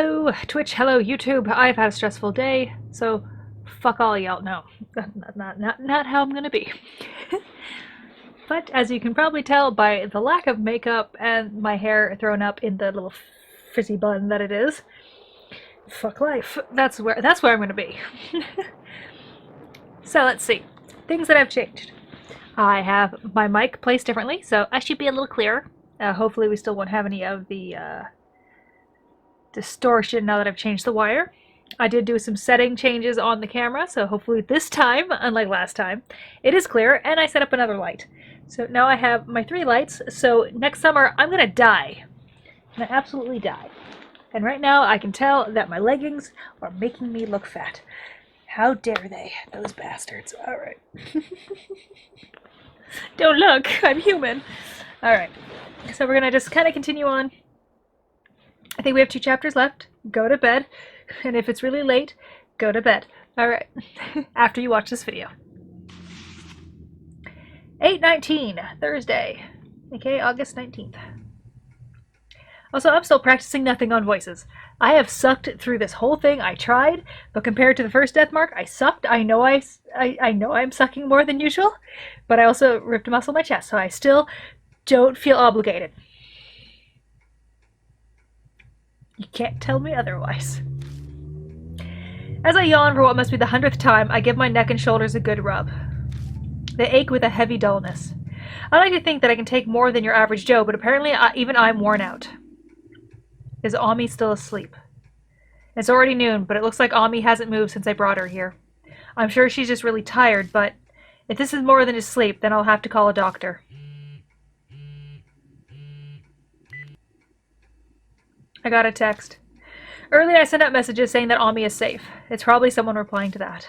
Hello Twitch, hello YouTube. I've had a stressful day, so fuck all y'all. No, not how I'm gonna be. But as you can probably tell by the lack of makeup and my hair thrown up in the little frizzy bun that it is, fuck life. That's where I'm gonna be. So let's see. Things that have changed. I have my mic placed differently, so I should be a little clearer. Hopefully we still won't have any of the distortion now that I've changed the wire. I did do some setting changes on the camera, so hopefully this time, unlike last time, it is clear, and I set up another light. So now I have my 3 lights, so next summer I'm gonna die. I'm gonna absolutely die. And right now I can tell that my leggings are making me look fat. How dare they, those bastards. Alright. Don't look, I'm human. Alright, so we're gonna just kind of continue on. I think we have 2 chapters left. Go to bed. And if it's really late, go to bed. Alright. After you watch this video. 8/19, Thursday. Okay, August 19th. Also, I'm still practicing nothing on voices. I have sucked through this whole thing. I tried, but compared to the first death mark, I sucked. I know I'm sucking more than usual, but I also ripped a muscle in my chest, so I still don't feel obligated. You can't tell me otherwise. As I yawn for what must be the 100th time, I give my neck and shoulders a good rub. They ache with a heavy dullness. I like to think that I can take more than your average Joe, but apparently even I'm worn out. Is Ami still asleep? It's already noon, but it looks like Ami hasn't moved since I brought her here. I'm sure she's just really tired, but if this is more than just sleep, then I'll have to call a doctor. I got a text. Earlier I sent out messages saying that Ami is safe. It's probably someone replying to that.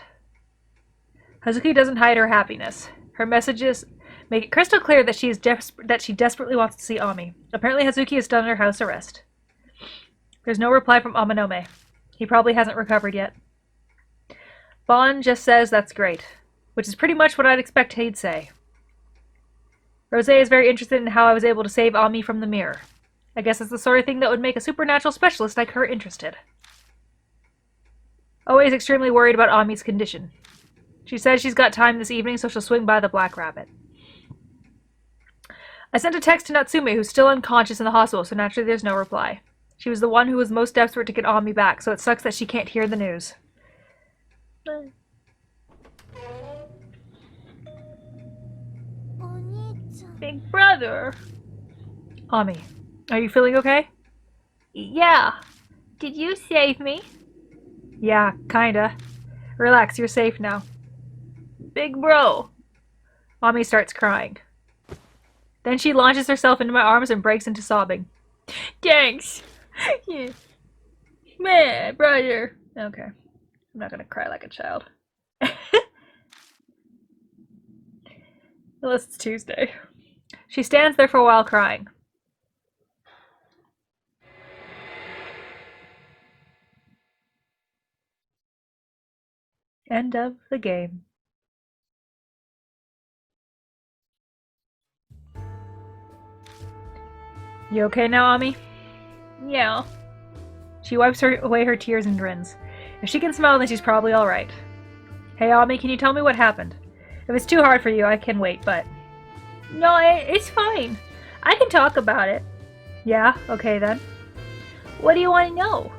Hazuki doesn't hide her happiness. Her messages make it crystal clear that she desperately wants to see Ami. Apparently Hazuki is still under house arrest. There's no reply from Amanome. He probably hasn't recovered yet. Bon just says that's great, which is pretty much what I'd expect he'd say. Rosé is very interested in how I was able to save Ami from the mirror. I guess it's the sort of thing that would make a supernatural specialist like her interested. Oe is extremely worried about Ami's condition. She says she's got time this evening, so she'll swing by the Black Rabbit. I sent a text to Natsume, who's still unconscious in the hospital, so naturally there's no reply. She was the one who was most desperate to get Ami back, so it sucks that she can't hear the news. Big brother. Ami. Are you feeling okay? Yeah. Did you save me? Yeah, kinda. Relax, you're safe now. Big bro. Ami starts crying. Then she launches herself into my arms and breaks into sobbing. Thanks. Man, brother. Okay. I'm not gonna cry like a child. Unless it's Tuesday. She stands there for a while crying. End of the game. You okay now, Ami? Yeah. She wipes away her tears and grins. If she can smile, then she's probably alright. Hey, Ami, can you tell me what happened? If it's too hard for you, I can wait, but... No, it's fine. I can talk about it. Yeah? Okay, then. What do you want to know?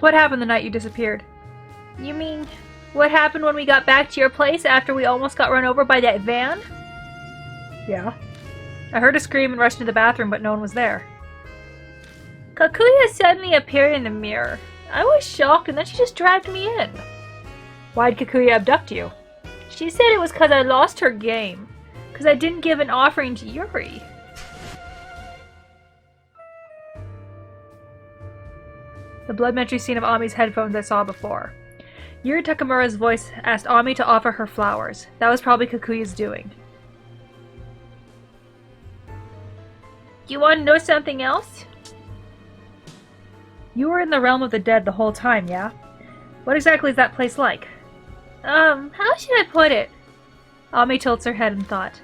What happened the night you disappeared? You mean, what happened when we got back to your place after we almost got run over by that van? Yeah. I heard a scream and rushed to the bathroom, but no one was there. Kakuya suddenly appeared in the mirror. I was shocked, and then she just dragged me in. Why'd Kakuya abduct you? She said it was because I lost her game. Because I didn't give an offering to Yuri. The blood-metry scene of Ami's headphones I saw before. Yuri Takamura's voice asked Ami to offer her flowers. That was probably Kakuya's doing. You want to know something else? You were in the realm of the dead the whole time, yeah? What exactly is that place like? How should I put it? Ami tilts her head in thought.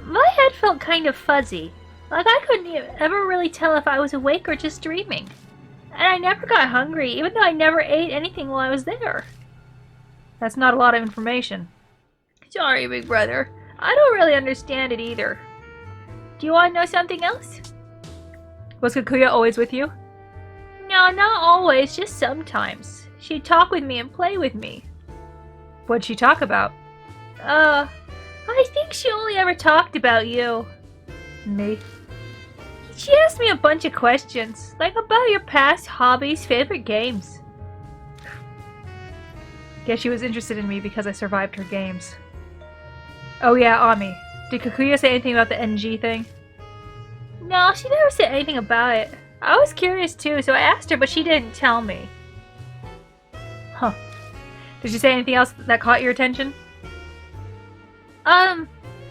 My head felt kind of fuzzy. Like, I couldn't ever really tell if I was awake or just dreaming. And I never got hungry, even though I never ate anything while I was there. That's not a lot of information. Sorry, big brother. I don't really understand it either. Do you want to know something else? Was Kakuya always with you? No, not always, just sometimes. She'd talk with me and play with me. What'd she talk about? I think she only ever talked about you. Me? She asked me a bunch of questions, like about your past hobbies, favorite games. Guess she was interested in me because I survived her games. Oh yeah, Ami. Did Kakuya say anything about the NG thing? No, she never said anything about it. I was curious too, so I asked her, but she didn't tell me. Huh. Did she say anything else that caught your attention?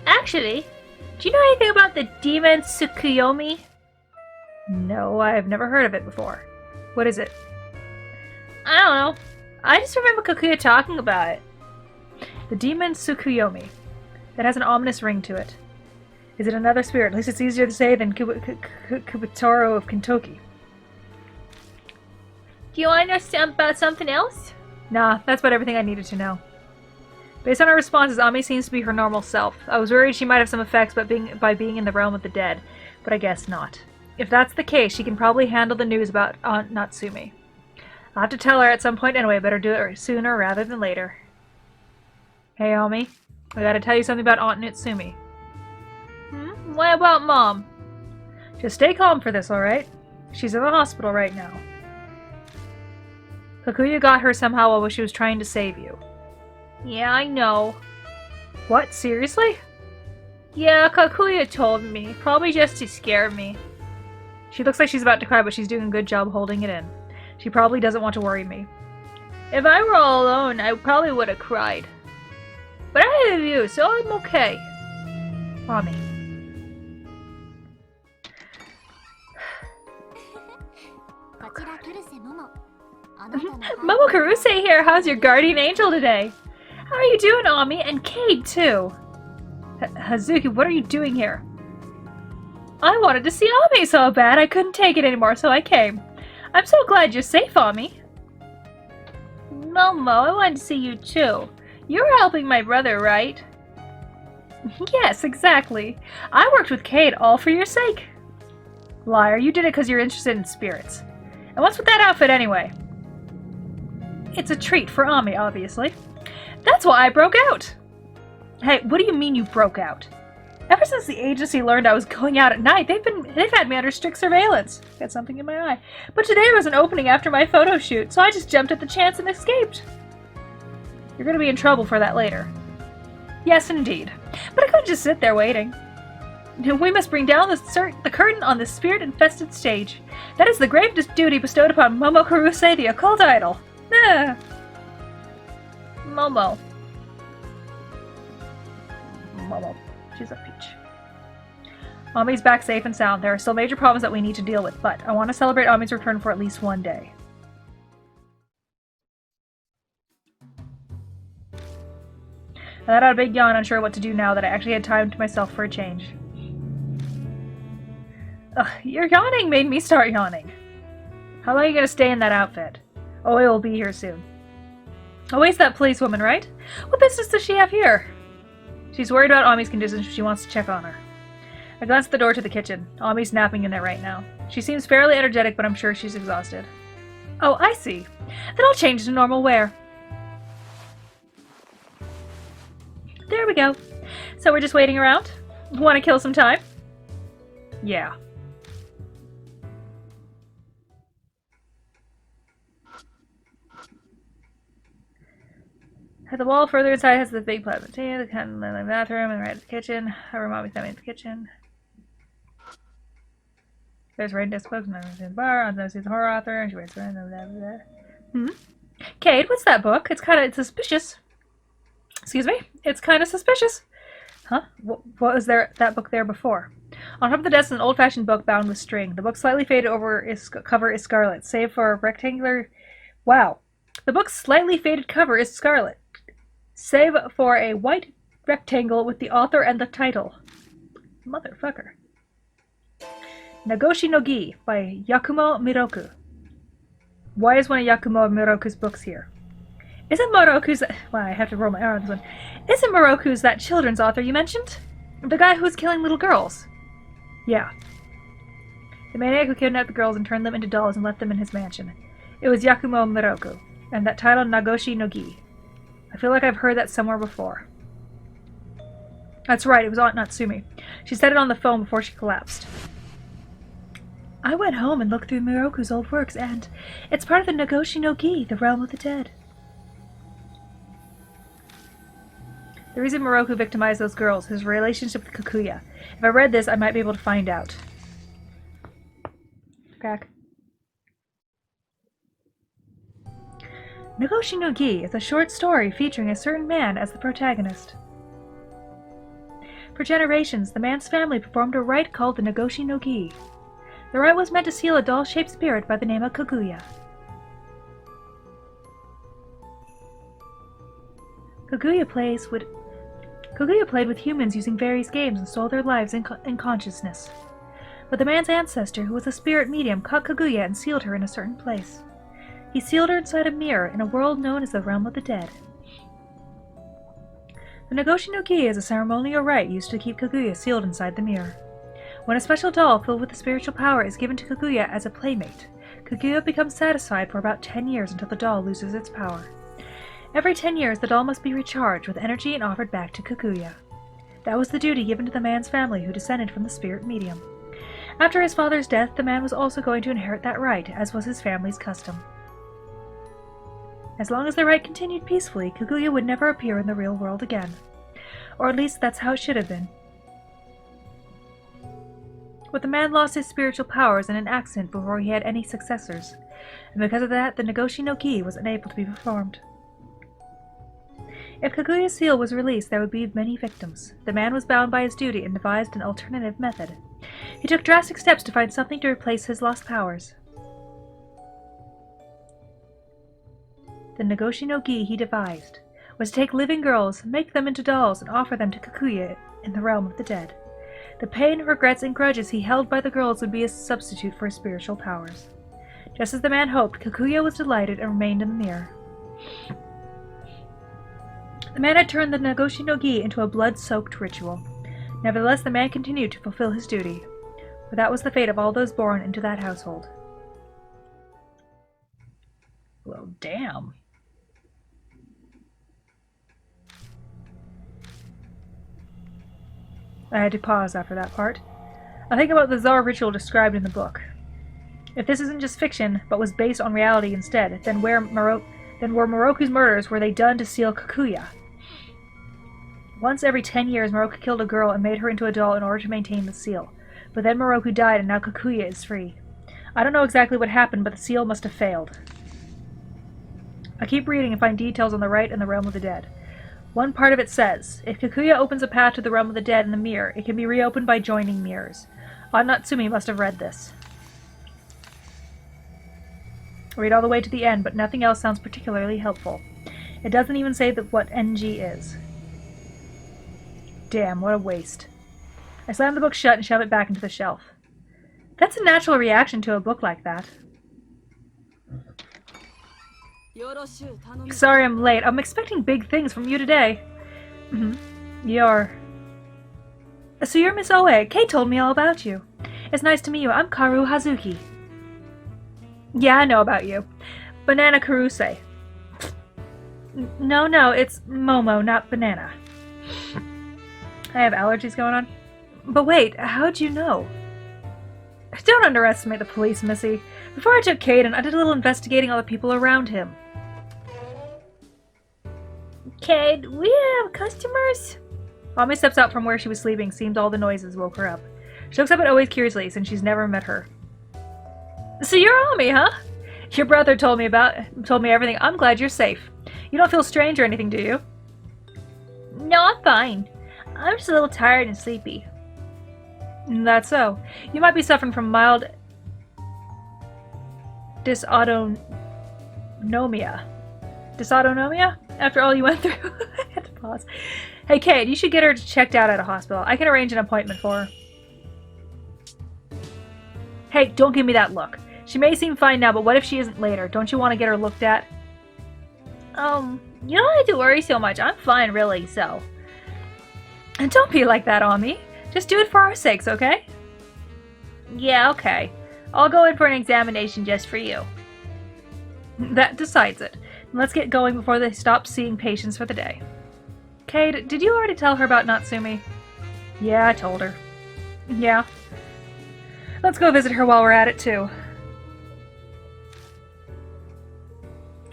Actually, do you know anything about the demon Tsukuyomi? No, I've never heard of it before. What is it? I don't know. I just remember Kakuya talking about it. The demon Tsukuyomi. It has an ominous ring to it. Is it another spirit? At least it's easier to say than Kubutaro of Kentucky. Do you want to know about something else? Nah, that's about everything I needed to know. Based on her responses, Ami seems to be her normal self. I was worried she might have some effects by being in the realm of the dead, but I guess not. If that's the case, she can probably handle the news about Aunt Natsumi. I'll have to tell her at some point anyway, better do it sooner rather than later. Hey, Ami, I gotta tell you something about Aunt Natsumi. What about Mom? Just stay calm for this, alright? She's in the hospital right now. Kakuya got her somehow while she was trying to save you. Yeah, I know. What? Seriously? Yeah, Kakuya told me. Probably just to scare me. She looks like she's about to cry, but she's doing a good job holding it in. She probably doesn't want to worry me. If I were all alone, I probably would have cried. But I have you, so I'm okay. Mommy. Momo Karuse here. How's your guardian angel today? How are you doing, Ami? And Cade, too. Hazuki, what are you doing here? I wanted to see Ami so bad I couldn't take it anymore, so I came. I'm so glad you're safe, Ami. Momo, I wanted to see you too. You're helping my brother, right? Yes, exactly. I worked with Cade all for your sake. Liar, you did it because you're interested in spirits. And what's with that outfit anyway? It's a treat for Ami, obviously. That's why I broke out. Hey, what do you mean you broke out? Ever since the agency learned I was going out at night, they've had me under strict surveillance. Got something in my eye. But today there was an opening after my photo shoot, so I just jumped at the chance and escaped. You're gonna be in trouble for that later. Yes, indeed. But I couldn't just sit there waiting. We must bring down the curtain on this spirit-infested stage. That is the grave duty bestowed upon Momo Karuse, the occult idol. Ah. Momo. She's a peach. Ami's back safe and sound. There are still major problems that we need to deal with, but I want to celebrate Ami's return for at least one day. I let out a big yawn, unsure what to do now that I actually had time to myself for a change. Ugh, your yawning made me start yawning. How long are you going to stay in that outfit? Oe will be here soon. Oe's that policewoman, right? What business does she have here? She's worried about Ami's condition, so she wants to check on her. I glanced at the door to the kitchen. Ami's napping in there right now. She seems fairly energetic, but I'm sure she's exhausted. Oh, I see. Then I'll change to normal wear. There we go. So we're just waiting around? Want to kill some time? Yeah. The wall further inside has the big plasma TV, the cotton in the bathroom, and right at the kitchen. Her mom is coming to the kitchen. There's rain disc books, and in the bar. On those, she's a horror author, and she writes around. Cade, what's that book? It's kind of suspicious. Excuse me? It's kind of suspicious. Huh? What was that book there before? On top of the desk is an old-fashioned book bound with string. The book's slightly faded over its cover is scarlet, save for a rectangular... Wow. The book's slightly faded cover is scarlet, save for a white rectangle with the author and the title. Motherfucker. Nagoshi no Gi by Yakumo Miroku. Why is one of Yakumo Miroku's books here? Isn't Moroku's... Well, I have to roll my R on this one. Isn't Moroku's that children's author you mentioned? The guy who was killing little girls. Yeah. The maniac who kidnapped the girls and turned them into dolls and left them in his mansion. It was Yakumo Miroku. And that title, Nagoshi no Gi. I feel like I've heard that somewhere before. That's right, it was Aunt Natsumi. She said it on the phone before she collapsed. I went home and looked through Miroku's old works, and it's part of the Nagoshi no Gi, the realm of the dead. The reason Miroku victimized those girls, his relationship with Kikuya. If I read this, I might be able to find out. Crack. Nagoshi no Gi is a short story featuring a certain man as the protagonist. For generations, the man's family performed a rite called the Nagoshi no Gi. The rite was meant to seal a doll-shaped spirit by the name of Kikuya. Kikuya played with humans using various games and stole their lives in consciousness. But the man's ancestor, who was a spirit medium, caught Kikuya and sealed her in a certain place. He sealed her inside a mirror in a world known as the realm of the dead. The Nagoshi no Gi is a ceremonial rite used to keep Kikuya sealed inside the mirror. When a special doll filled with the spiritual power is given to Kikuya as a playmate, Kikuya becomes satisfied for about 10 years until the doll loses its power. Every 10 years, the doll must be recharged with energy and offered back to Kikuya. That was the duty given to the man's family, who descended from the spirit medium. After his father's death, the man was also going to inherit that right, as was his family's custom. As long as the rite continued peacefully, Kikuya would never appear in the real world again. Or at least that's how it should have been. But the man lost his spiritual powers in an accident before he had any successors, and because of that, the Nagoshi no Gi was unable to be performed. If Kikuya's seal was released, there would be many victims. The man was bound by his duty and devised an alternative method. He took drastic steps to find something to replace his lost powers. The Nagoshi no Gi he devised was to take living girls, make them into dolls, and offer them to Kikuya in the realm of the dead. The pain, regrets, and grudges he held by the girls would be a substitute for his spiritual powers. Just as the man hoped, Kikuya was delighted and remained in the mirror. The man had turned the Nagoshi no Gi into a blood-soaked ritual. Nevertheless, the man continued to fulfill his duty, for that was the fate of all those born into that household. Well, damn. I had to pause after that part. I think about the bizarre ritual described in the book. If this isn't just fiction, but was based on reality instead, then were Moroku's murders were they done to seal Kikuya? Once every 10 years, Moroku killed a girl and made her into a doll in order to maintain the seal. But then Moroku died and now Kikuya is free. I don't know exactly what happened, but the seal must have failed. I keep reading and find details on the rite and the realm of the dead. One part of it says, if Kikuya opens a path to the realm of the dead in the mirror, it can be reopened by joining mirrors. Aunt Natsumi must have read this. Read all the way to the end, but nothing else sounds particularly helpful. It doesn't even say what NG is. Damn, what a waste. I slam the book shut and shove it back into the shelf. That's a natural reaction to a book like that. Sorry I'm late. I'm expecting big things from you today. You're... So you're Miss Oe. Kate told me all about you. It's nice to meet you. I'm Karu Hazuki. Yeah, I know about you. Banana Karuse. No, it's Momo, not Banana. I have allergies going on. But wait, how'd you know? Don't underestimate the police, Missy. Before I took Caden, I did a little investigating on the people around him. Cade, we have customers? Mommy steps out from where she was sleeping. Seems all the noises woke her up. She looks up at Oe curiously, since she's never met her. So you're Ami, huh? Your brother told me everything. I'm glad you're safe. You don't feel strange or anything, do you? No, I'm fine. I'm just a little tired and sleepy. That's so. You might be suffering from mild dysautonomia. Dysautonomia? After all you went through? I had to pause. Hey, Kate, you should get her checked out at a hospital. I can arrange an appointment for her. Hey, don't give me that look. She may seem fine now, but what if she isn't later? Don't you want to get her looked at? You don't have to worry so much. I'm fine, really, so. And don't be like that on me. Just do it for our sakes, okay? Yeah, okay. I'll go in for an examination just for you. That decides it. Let's get going before they stop seeing patients for the day. Kate, did you already tell her about Natsumi? Yeah, I told her. Yeah. Let's go visit her while we're at it, too.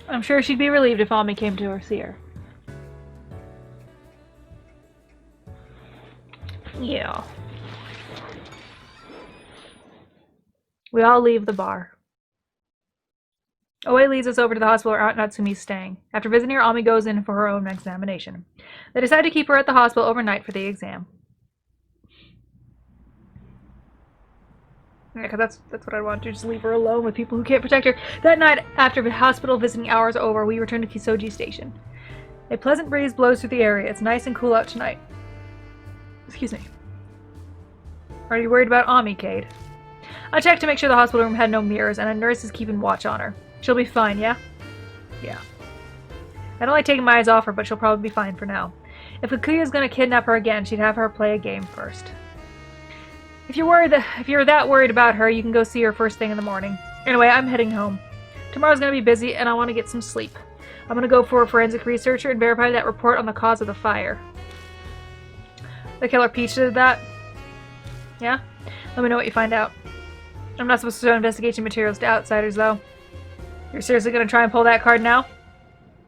I'm sure she'd be relieved if Ami came to see her. Yeah. We all leave the bar. Oe leads us over to the hospital where Aunt Natsumi's staying. After visiting her, Ami goes in for her own examination. They decide to keep her at the hospital overnight for the exam. Yeah, because that's what I want to do, just leave her alone with people who can't protect her. That night, after the hospital visiting hours are over, we return to Kisoji Station. A pleasant breeze blows through the area. It's nice and cool out tonight. Excuse me. Are you worried about Ami, Cade? I checked to make sure the hospital room had no mirrors, and a nurse is keeping watch on her. She'll be fine, yeah? Yeah. I don't like taking my eyes off her, but she'll probably be fine for now. If Kikuya's gonna kidnap her again, she'd have her play a game first. If you're that worried about her, you can go see her first thing in the morning. Anyway, I'm heading home. Tomorrow's gonna be busy, and I want to get some sleep. I'm gonna go for a forensic researcher and verify that report on the cause of the fire. The killer Peach did that? Yeah? Let me know what you find out. I'm not supposed to show investigation materials to outsiders, though. You're seriously gonna try and pull that card now?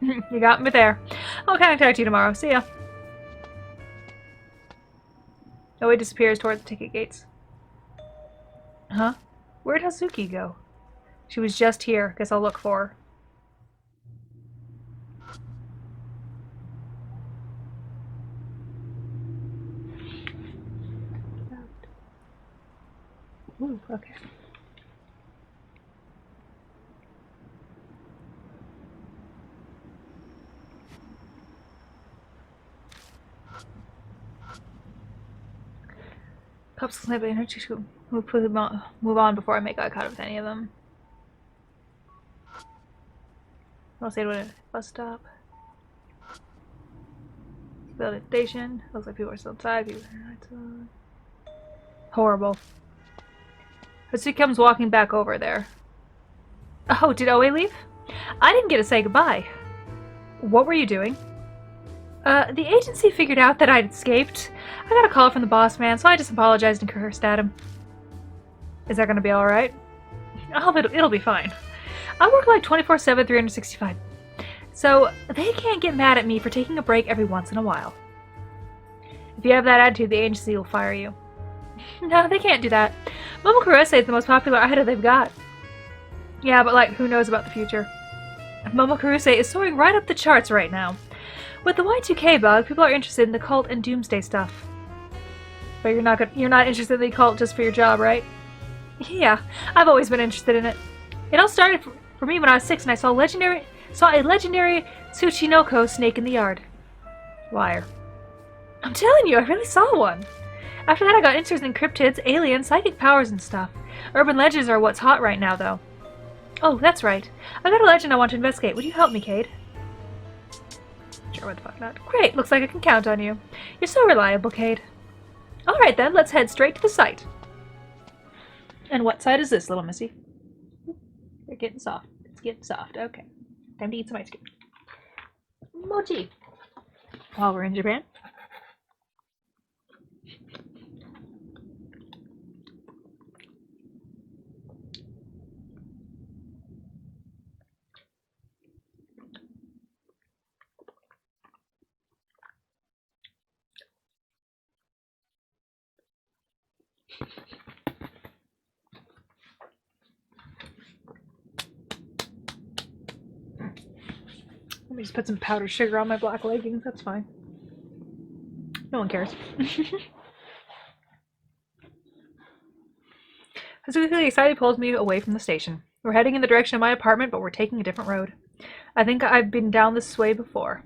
You got me there. I'll contact you tomorrow. See ya. Oe disappears toward the ticket gates. Huh? Where'd Hazuki go? She was just here. Guess I'll look for her. Ooh, okay. Pups snipping her to move on before I make eye contact with any of them. I'll say to a bus stop. Building station. Looks like people are still inside. People are outside. Horrible. Hazuki comes walking back over there. Oh, did Oe leave? I didn't get to say goodbye. What were you doing? The agency figured out that I'd escaped. I got a call from the boss man, so I just apologized and cursed at him. Is that gonna be alright? Oh, it'll be fine. I work like 24/7, 365. So, they can't get mad at me for taking a break every once in a while. If you have that attitude, the agency will fire you. No, they can't do that. Momokurose is the most popular idol they've got. Yeah, but like, who knows about the future? Momokurose is soaring right up the charts right now. With the Y2K bug, people are interested in the cult and doomsday stuff. But you're not interested in the cult just for your job, right? Yeah, I've always been interested in it. It all started for me when I was 6 and I saw a legendary Tsuchinoko snake in the yard. Liar. I'm telling you, I really saw one. After that I got interested in cryptids, aliens, psychic powers and stuff. Urban legends are what's hot right now, though. Oh, that's right. I got a legend I want to investigate. Would you help me, Cade? Sure, what the fuck not. Great, looks like I can count on you. You're so reliable, Cade. Alright then, let's head straight to the site. And what site is this, little missy? They're getting soft. It's getting soft. Okay. Time to eat some ice cream. Mochi. While we're in Japan. Let me just put some powdered sugar on my black leggings. That's fine. No one cares. Hazuki excitedly pulls me away from the station. We're heading in the direction of my apartment, but we're taking a different road. I think I've been down this way before.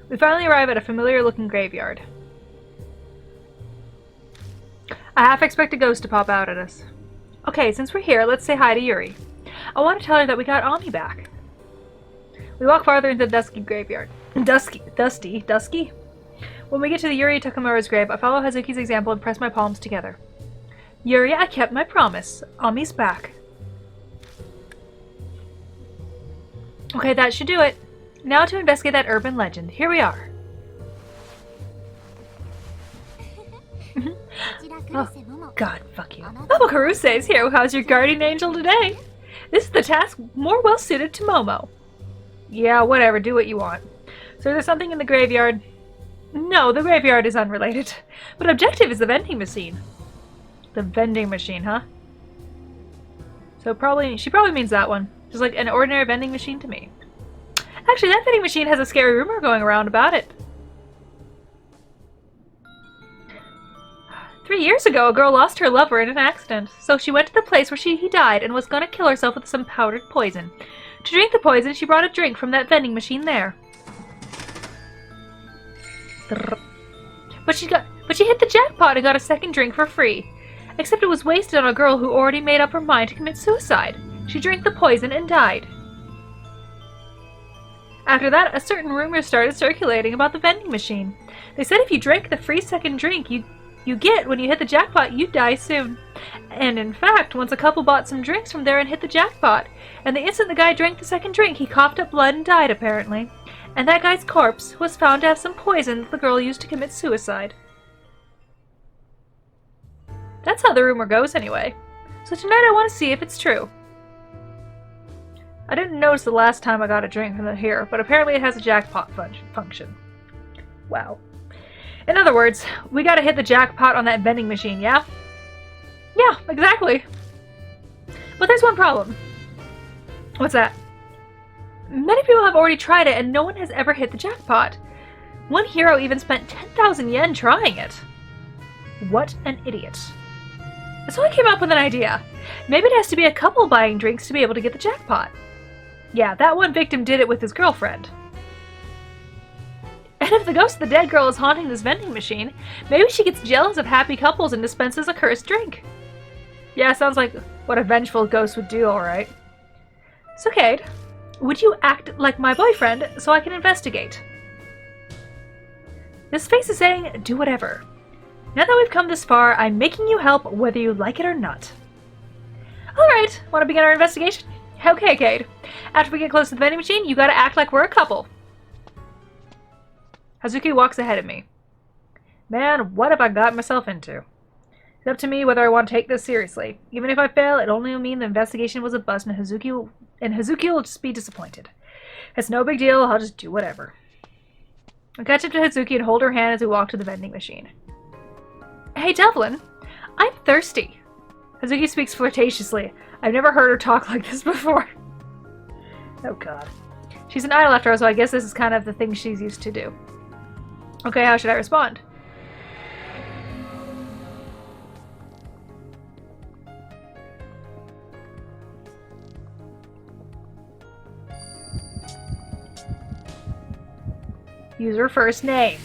We finally arrive at a familiar-looking graveyard. I half expect a ghost to pop out at us. Okay, since we're here, let's say hi to Yuri. I want to tell her that we got Ami back. We walk farther into the dusky graveyard. Dusky? When we get to the Yuri Takamura's grave, I follow Hazuki's example and press my palms together. Yuri, I kept my promise. Ami's back. Okay, that should do it. Now to investigate that urban legend. Here we are. Oh, God, fuck you. Momo Karuse is here. How's your guardian angel today? This is the task more well suited to Momo. Yeah, whatever. Do what you want. So there's something in the graveyard. No, the graveyard is unrelated. But objective is the vending machine. The vending machine, huh? So she probably means that one. Just like an ordinary vending machine to me. Actually, that vending machine has a scary rumor going around about it. 3 years ago, a girl lost her lover in an accident. So she went to the place where he died and was going to kill herself with some powdered poison. To drink the poison, she brought a drink from that vending machine there. But she hit the jackpot and got a second drink for free. Except it was wasted on a girl who already made up her mind to commit suicide. She drank the poison and died. After that, a certain rumor started circulating about the vending machine. They said if you drank the free second drink you get when you hit the jackpot, you'd die soon. And in fact, once a couple bought some drinks from there and hit the jackpot, and the instant the guy drank the second drink, he coughed up blood and died, apparently. And that guy's corpse was found to have some poison that the girl used to commit suicide. That's how the rumor goes, anyway. So tonight I want to see if it's true. I didn't notice the last time I got a drink from here, but apparently it has a jackpot function. Wow. In other words, we gotta hit the jackpot on that vending machine, yeah? Yeah, exactly. But there's one problem. What's that? Many people have already tried it and no one has ever hit the jackpot. One hero even spent 10,000 yen trying it. What an idiot. So I came up with an idea. Maybe it has to be a couple buying drinks to be able to get the jackpot. Yeah, that one victim did it with his girlfriend. And if the ghost of the dead girl is haunting this vending machine, maybe she gets jealous of happy couples and dispenses a cursed drink. Yeah, sounds like what a vengeful ghost would do, alright. So, Cade, would you act like my boyfriend so I can investigate? This face is saying, do whatever. Now that we've come this far, I'm making you help whether you like it or not. Alright, want to begin our investigation? Okay, Cade. After we get close to the vending machine, you gotta act like we're a couple. Hazuki walks ahead of me. Man, what have I got myself into? It's up to me whether I want to take this seriously. Even if I fail, it'll only mean the investigation was a bust and Hazuki will just be disappointed. It's no big deal, I'll just do whatever. I catch up to Hazuki and hold her hand as we walk to the vending machine. Hey, Devlin, I'm thirsty. Hazuki speaks flirtatiously. I've never heard her talk like this before. Oh god. She's an idol after all, so I guess this is kind of the thing she's used to do. Okay, how should I respond? Use her first name.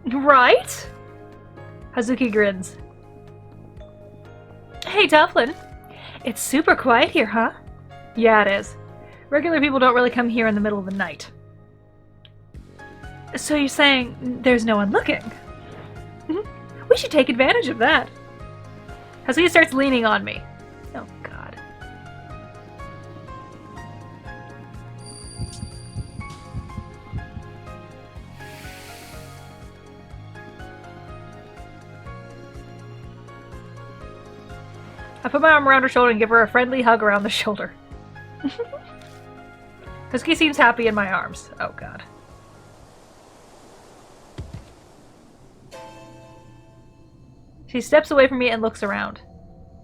Right? Hazuki grins. Hey, Devlin. It's super quiet here, huh? Yeah, it is. Regular people don't really come here in the middle of the night. So you're saying there's no one looking? We should take advantage of that. Hazuki starts leaning on me. Oh, God. I put my arm around her shoulder and give her a friendly hug around the shoulder. Hazuki seems happy in my arms. Oh, God. She steps away from me and looks around.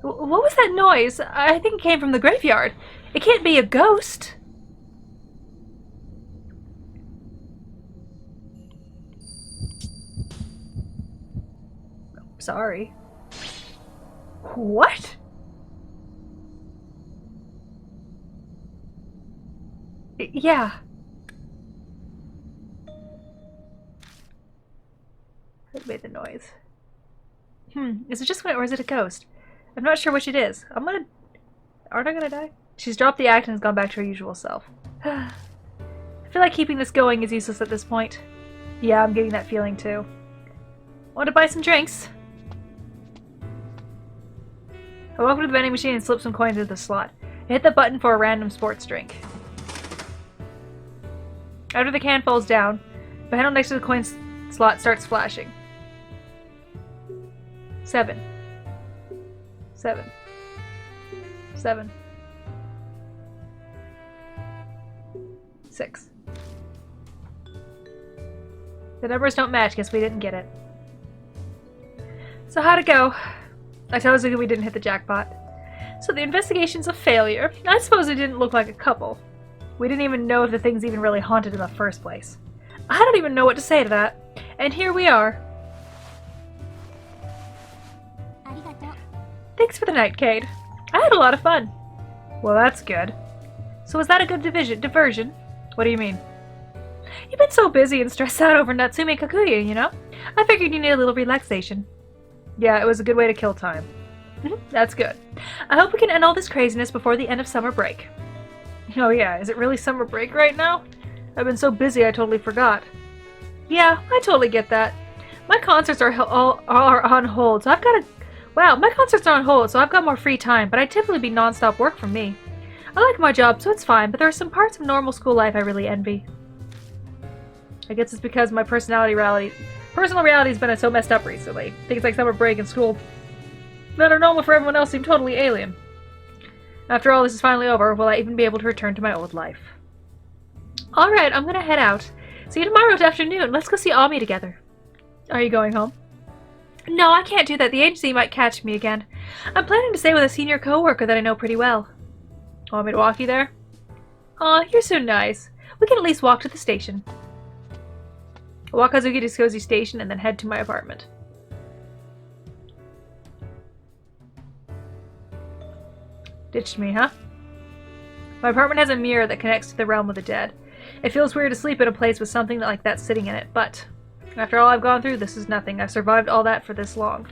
What was that noise? I think it came from the graveyard. It can't be a ghost. Sorry. What? Yeah. made the noise. Is it just one or is it a ghost? I'm not sure which it is. Aren't I gonna die? She's dropped the act and has gone back to her usual self. I feel like keeping this going is useless at this point. Yeah, I'm getting that feeling too. Want to buy some drinks? I walk over to the vending machine and slip some coins into the slot. I hit the button for a random sports drink. After the can falls down, the handle next to the coin slot starts flashing. 7. 7. 7. 6. The numbers don't match, guess we didn't get it. So how'd it go? I tell Azuki we didn't hit the jackpot. So the investigation's a failure. I suppose it didn't look like a couple. We didn't even know if the things even really haunted in the first place. I don't even know what to say to that. And here we are. Thanks for the night, Cade. I had a lot of fun. Well, that's good. So was that a good diversion? What do you mean? You've been so busy and stressed out over Natsume and Kakuya, you know? I figured you needed a little relaxation. Yeah, it was a good way to kill time. That's good. I hope we can end all this craziness before the end of summer break. Oh yeah, is it really summer break right now? I've been so busy I totally forgot. Yeah, I totally get that. My concerts are on hold, so I've got to... Wow, my concerts are on hold, so I've got more free time, but I'd typically be non-stop work for me. I like my job, so it's fine, but there are some parts of normal school life I really envy. I guess it's because my personal reality's been so messed up recently. Things like summer break and school that are normal for everyone else seem totally alien. After all this is finally over, will I even be able to return to my old life? Alright, I'm gonna head out. See you tomorrow afternoon. Let's go see Ami together. Are you going home? No, I can't do that. The agency might catch me again. I'm planning to stay with a senior co-worker that I know pretty well. Want me to walk you there? Aw, you're so nice. We can at least walk to the station. I'll walk Hazuki to Skozy Station and then head to my apartment. Ditched me, huh? My apartment has a mirror that connects to the realm of the dead. It feels weird to sleep in a place with something like that sitting in it, but after all I've gone through, this is nothing. I've survived all that for this long.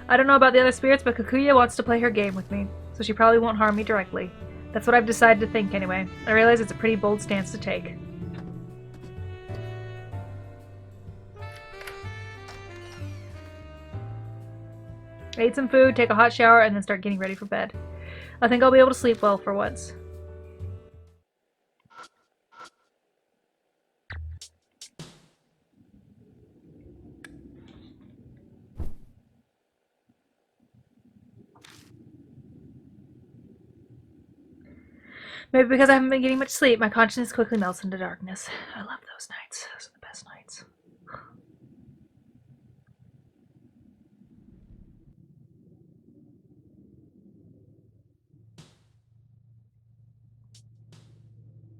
I don't know about the other spirits, but Kakuya wants to play her game with me, so she probably won't harm me directly. That's what I've decided to think anyway. I realize it's a pretty bold stance to take. I ate some food, take a hot shower, and then start getting ready for bed. I think I'll be able to sleep well for once. Maybe because I haven't been getting much sleep, my consciousness quickly melts into darkness. I love those nights.